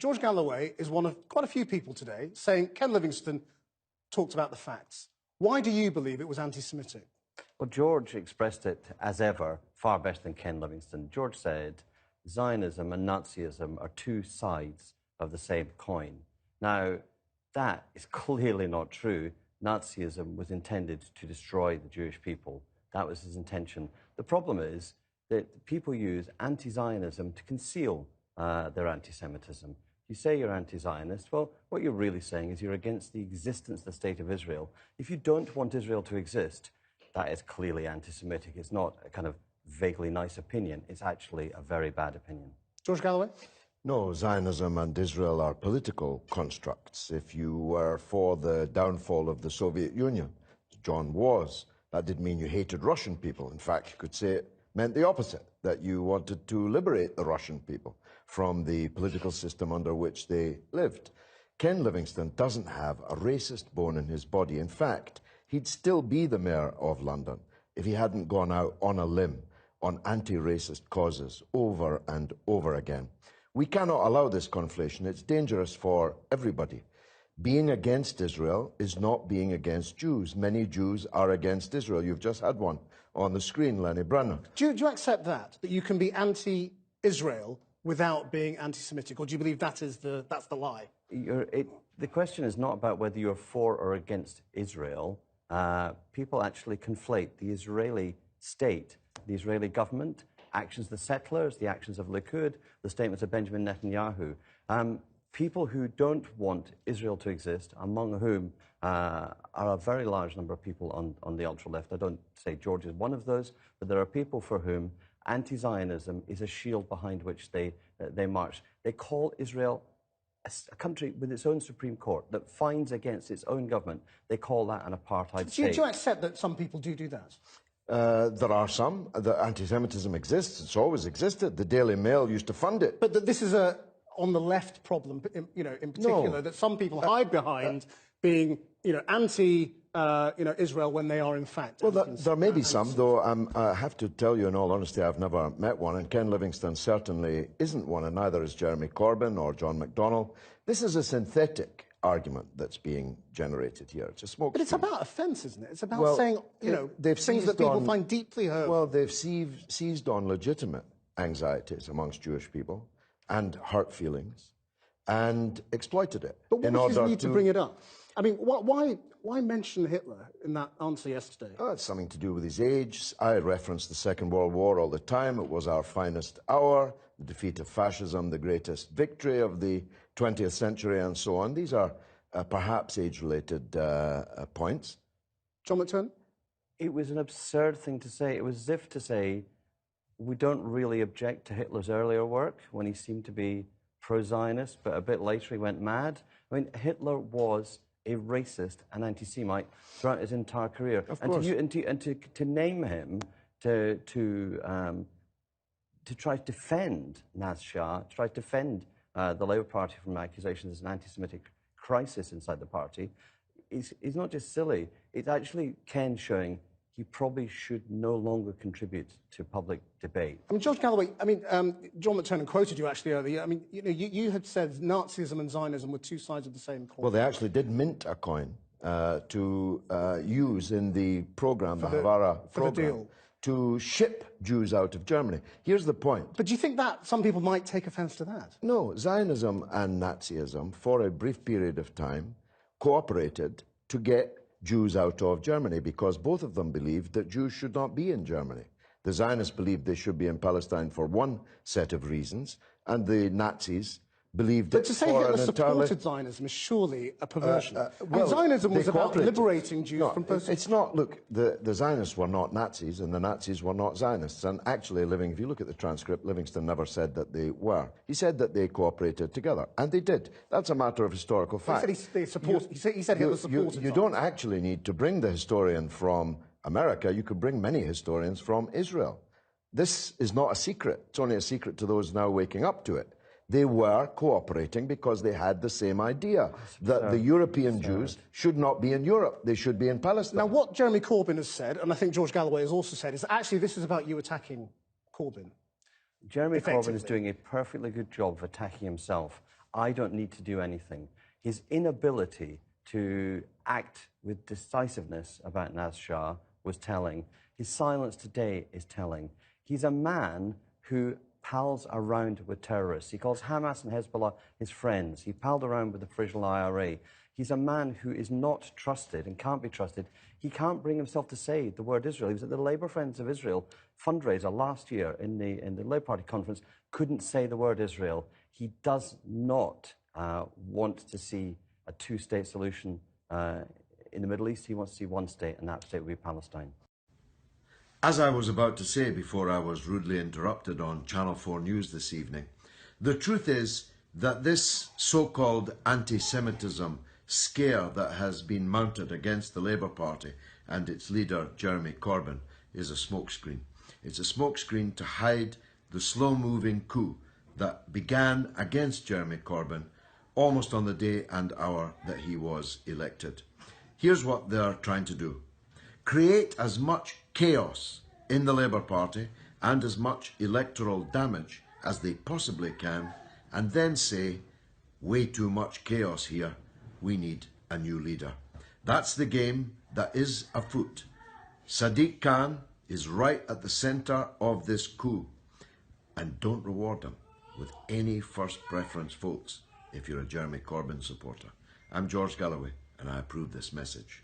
George Galloway is one of quite a few people today saying Ken Livingstone talked about the facts. Why do you believe it was anti-Semitic? Well, George expressed it, as ever, far better than Ken Livingstone. George said Zionism and Nazism are two sides of the same coin. Now, that is clearly not true. Nazism was intended to destroy the Jewish people. That was his intention. The problem is that people use anti-Zionism to conceal their anti-Semitism. You say you're anti-Zionist, well, what you're really saying is you're against the existence of the State of Israel. If you don't want Israel to exist, that is clearly anti-Semitic. It's not a kind of vaguely nice opinion. It's actually a very bad opinion. George Galloway? No, Zionism and Israel are political constructs. If you were for the downfall of the Soviet Union, John was, that didn't mean you hated Russian people. In fact, you could say it meant the opposite, that you wanted to liberate the Russian people from the political system under which they lived. Ken Livingstone doesn't have a racist bone in his body. In fact, he'd still be the mayor of London if he hadn't gone out on a limb on anti-racist causes over and over again. We cannot allow this conflation. It's dangerous for everybody. Being against Israel is not being against Jews. Many Jews are against Israel. You've just had one on the screen, Lenny Brennan. Do you accept that you can be anti-Israel without being anti-Semitic, or do you believe that's the lie? The question is not about whether you're for or against Israel. People actually conflate the Israeli state, the Israeli government, actions of the settlers, the actions of Likud, the statements of Benjamin Netanyahu. People who don't want Israel to exist, among whom are a very large number of people on the ultra-left. I don't say George is one of those, but there are people for whom anti-Zionism is a shield behind which they march. They call Israel a country with its own Supreme Court that fines against its own government. They call that an apartheid state. Do you accept that some people do that? There are some. The anti-Semitism exists. It's always existed. The Daily Mail used to fund it. But this is on the left problem, in particular, that some people hide behind being, anti-Israel when they are in fact. Well, there may be some, though I have to tell you in all honesty, I've never met one, and Ken Livingstone certainly isn't one, and neither is Jeremy Corbyn or John McDonnell. This is a synthetic argument that's being generated here. It's a smokescreen. But it's about offence, isn't it? It's about saying, things that people find deeply hurtful. Well, they've seized on legitimate anxieties amongst Jewish people and hurt feelings and exploited it. But what was his need to bring it up? I mean, why mention Hitler in that answer yesterday? Oh, it's something to do with his age. I reference the Second World War all the time. It was our finest hour, the defeat of fascism, the greatest victory of the 20th century, and so on. These are perhaps age-related points. John McTernan? It was an absurd thing to say. It was as if to say, we don't really object to Hitler's earlier work when he seemed to be pro-Zionist, but a bit later he went mad. I mean, Hitler was a racist and anti-Semite throughout his entire career. Of course. And to name him, to try to defend Naz Shah, to try to defend the Labour Party from accusations as an anti-Semitic crisis inside the party, is not just silly. It's actually Ken showing he probably should no longer contribute to public debate. I mean, George Galloway, John McTernan quoted you actually earlier. I mean, you had said Nazism and Zionism were two sides of the same coin. Well, they actually did mint a coin to use in the program, the Havara program, to ship Jews out of Germany. Here's the point. But do you think that some people might take offence to that? No, Zionism and Nazism, for a brief period of time, cooperated to get Jews out of Germany because both of them believed that Jews should not be in Germany. The Zionists believed they should be in Palestine for one set of reasons, and the Nazis believed but to say Hitler supported Zionism is surely a perversion. And Zionism was about liberating Jews from persecution. It's not. Look, the Zionists were not Nazis, and the Nazis were not Zionists. And actually, if you look at the transcript, Livingstone never said that they were. He said that they cooperated together, and they did. That's a matter of historical fact. He said Hitler supported You don't actually need to bring the historian from America. You could bring many historians from Israel. This is not a secret. It's only a secret to those now waking up to it. They were cooperating because they had the same idea, that the European Jews should not be in Europe. They should be in Palestine. Now, what Jeremy Corbyn has said, and I think George Galloway has also said, is that actually this is about you attacking Corbyn. Jeremy Corbyn is doing a perfectly good job of attacking himself. I don't need to do anything. His inability to act with decisiveness about Naz Shah was telling. His silence today is telling. He's a man who pals around with terrorists. He calls Hamas and Hezbollah his friends. He palled around with the Frisian IRA. He's a man who is not trusted and can't be trusted. He can't bring himself to say the word Israel. He was at the Labour Friends of Israel fundraiser last year in the Labour Party conference, couldn't say the word Israel. He does not want to see a two-state solution in the Middle East. He wants to see one state, and that state would be Palestine. As I was about to say before I was rudely interrupted on Channel 4 News this evening, the truth is that this so-called anti-Semitism scare that has been mounted against the Labour Party and its leader Jeremy Corbyn is a smokescreen. It's a smokescreen to hide the slow-moving coup that began against Jeremy Corbyn almost on the day and hour that he was elected. Here's what they're trying to do. Create as much chaos in the Labour Party and as much electoral damage as they possibly can, and then say, way too much chaos here, we need a new leader. That's the game that is afoot. Sadiq Khan is right at the centre of this coup, and don't reward him with any first preference votes if you're a Jeremy Corbyn supporter. I'm George Galloway, and I approve this message.